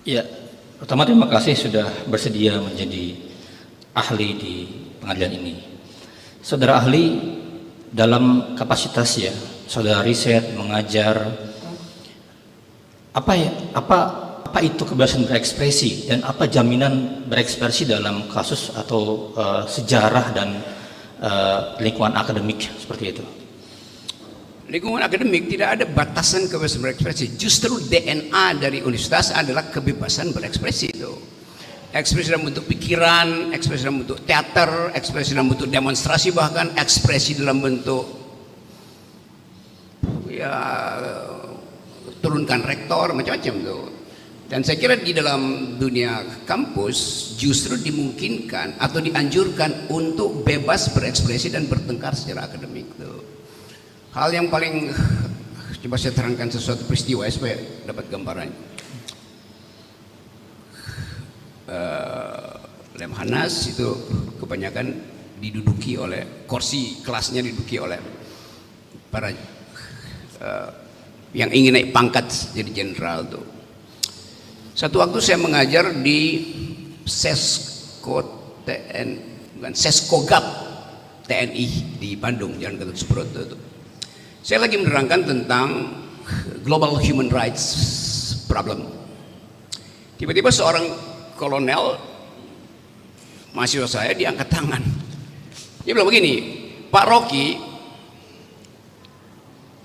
Ya, pertama terima kasih sudah bersedia menjadi ahli di pengadilan ini. Saudara ahli, dalam kapasitas ya, saudara riset, mengajar, apa itu kebebasan berekspresi dan apa jaminan berekspresi dalam kasus atau sejarah dan lingkungan akademik seperti itu? Lingkungan akademik tidak ada batasan kebebasan berekspresi. Justru DNA dari universitas adalah kebebasan berekspresi itu. Ekspresi dalam bentuk pikiran, ekspresi dalam bentuk teater, ekspresi dalam bentuk demonstrasi, bahkan ekspresi dalam bentuk ya turunkan rektor, macam-macam tuh. Dan saya kira di dalam dunia kampus justru dimungkinkan atau dianjurkan untuk bebas berekspresi dan bertengkar secara akademik tuh. Hal yang paling, coba saya terangkan sesuatu peristiwa ya, supaya dapat gambaran. Lemhanas itu kebanyakan diduduki oleh kursi kelasnya, diduduki oleh para yang ingin naik pangkat jadi jenderal tuh. Satu waktu saya mengajar di Seskogap TNI di Bandung, Jalan Gatot Subroto itu. Saya lagi menerangkan tentang global human rights problem. Tiba-tiba seorang kolonel mahasiswa saya diangkat tangan. Dia bilang begini, Pak Rocky,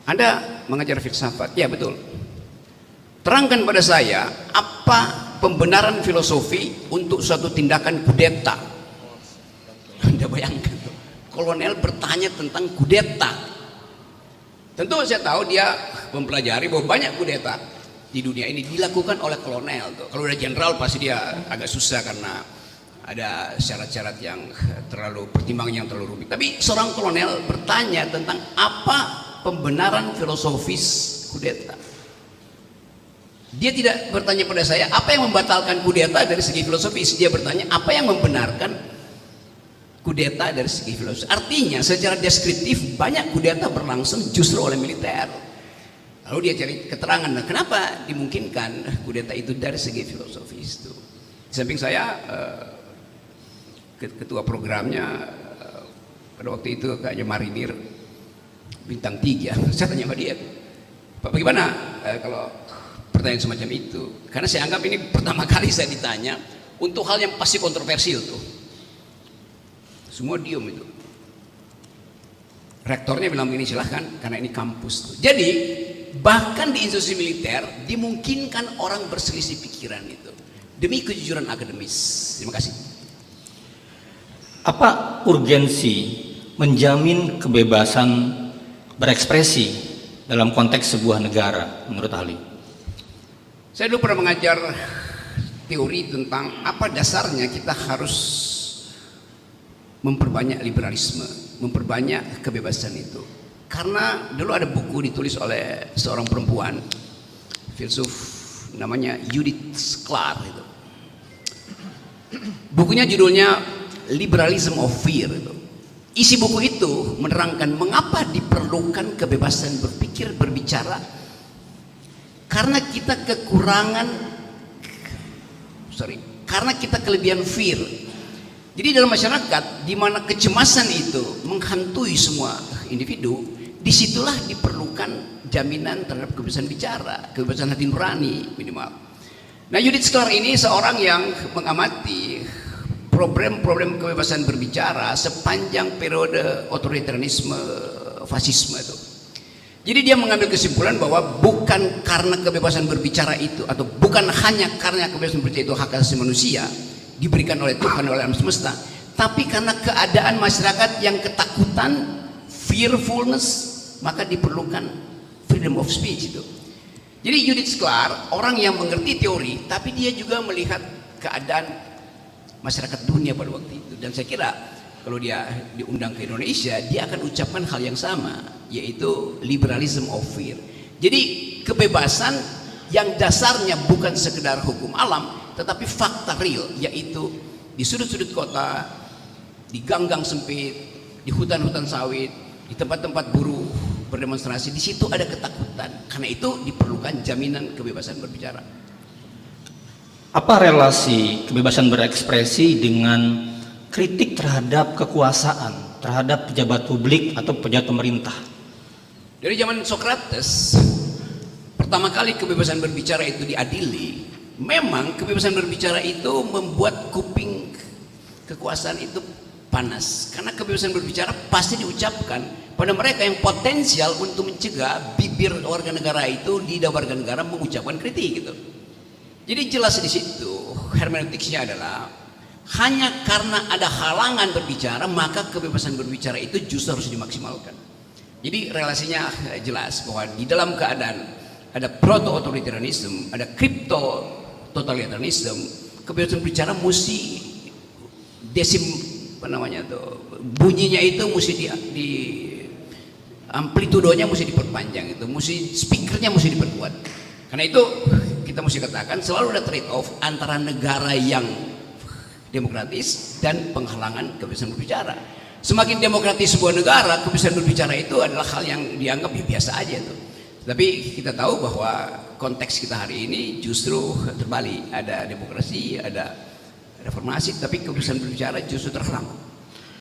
Anda mengajar filsafat? Ya betul. Terangkan pada saya apa pembenaran filosofi untuk suatu tindakan kudeta. Anda bayangkan tuh, kolonel bertanya tentang kudeta. Tentu saya tahu dia mempelajari bahwa banyak kudeta di dunia ini dilakukan oleh kolonel tuh. Kalau udah jenderal pasti dia agak susah karena ada syarat-syarat yang terlalu, pertimbangan yang terlalu rumit. Tapi seorang kolonel bertanya tentang apa pembenaran filosofis kudeta. Dia tidak bertanya pada saya apa yang membatalkan kudeta dari segi filosofis. Dia bertanya apa yang membenarkan kudeta dari segi filosofis. Artinya secara deskriptif banyak kudeta berlangsung justru oleh militer. Lalu dia cari keterangan, nah, kenapa dimungkinkan kudeta itu dari segi filosofis itu. Di samping saya ketua programnya pada waktu itu kayaknya marinir bintang 3. Saya tanya sama dia, Pak bagaimana kalau pertanyaan semacam itu? Karena saya anggap ini pertama kali saya ditanya untuk hal yang pasti kontroversial tuh. Semua diem itu. Rektornya bilang begini, silahkan karena ini kampus tuh. Jadi bahkan di institusi militer dimungkinkan orang berselisih pikiran itu demi kejujuran akademis. Terima kasih. Apa urgensi menjamin kebebasan berekspresi dalam konteks sebuah negara menurut ahli? Saya dulu pernah mengajar teori tentang apa dasarnya kita harus memperbanyak liberalisme, memperbanyak kebebasan itu. Karena dulu ada buku ditulis oleh seorang perempuan filsuf namanya Judith Sklar itu. Bukunya judulnya Liberalism of Fear itu. Isi buku itu menerangkan mengapa diperlukan kebebasan berpikir, berbicara. Karena kita karena kita kelebihan fear. Jadi dalam masyarakat di mana kecemasan itu menghantui semua individu, disitulah diperlukan jaminan terhadap kebebasan bicara, kebebasan hati nurani minimal. Nah, Judith Sklar ini seorang yang mengamati problem-problem kebebasan berbicara sepanjang periode otoritarianisme, fasisme itu. Jadi dia mengambil kesimpulan bahwa bukan karena kebebasan berbicara itu, atau bukan hanya karena kebebasan berbicara itu hak asasi manusia diberikan oleh Tuhan, oleh alam semesta, tapi karena keadaan masyarakat yang ketakutan, fearfulness, maka diperlukan freedom of speech itu. Jadi Judith Sklar orang yang mengerti teori, tapi dia juga melihat keadaan masyarakat dunia pada waktu itu. Dan saya kira kalau dia diundang ke Indonesia, dia akan ucapkan hal yang sama, yaitu liberalism of fear. Jadi kebebasan yang dasarnya bukan sekedar hukum alam, tetapi fakta real, yaitu di sudut-sudut kota, di gang-gang sempit, di hutan-hutan sawit, di tempat-tempat buruh berdemonstrasi, di situ ada ketakutan. Karena itu diperlukan jaminan kebebasan berbicara. Apa relasi kebebasan berekspresi dengan kritik terhadap kekuasaan, terhadap pejabat publik atau pejabat pemerintah? Dari zaman Socrates, pertama kali kebebasan berbicara itu diadili. Memang kebebasan berbicara itu membuat kuping kekuasaan itu panas, karena kebebasan berbicara pasti diucapkan pada mereka yang potensial untuk mencegah bibir warga negara itu, lidah warga negara mengucapkan kritik gitu. Jadi jelas di situ hermeneutiknya adalah hanya karena ada halangan berbicara maka kebebasan berbicara itu justru harus dimaksimalkan. Jadi relasinya jelas bahwa di dalam keadaan ada proto-authoritarianism, ada crypto-totalitarianism, kebebasan berbicara mesti bunyinya itu mesti di amplitudonya mesti diperpanjang, itu mesti speakernya mesti diperkuat. Karena itu kita mesti katakan selalu ada trade off antara negara yang demokratis dan penghalangan kebebasan berbicara. Semakin demokratis sebuah negara, kebebasan berbicara itu adalah hal yang dianggap biasa aja tuh. Tapi kita tahu bahwa konteks kita hari ini justru terbalik, ada demokrasi, ada reformasi, tapi kebebasan berbicara justru terhalang.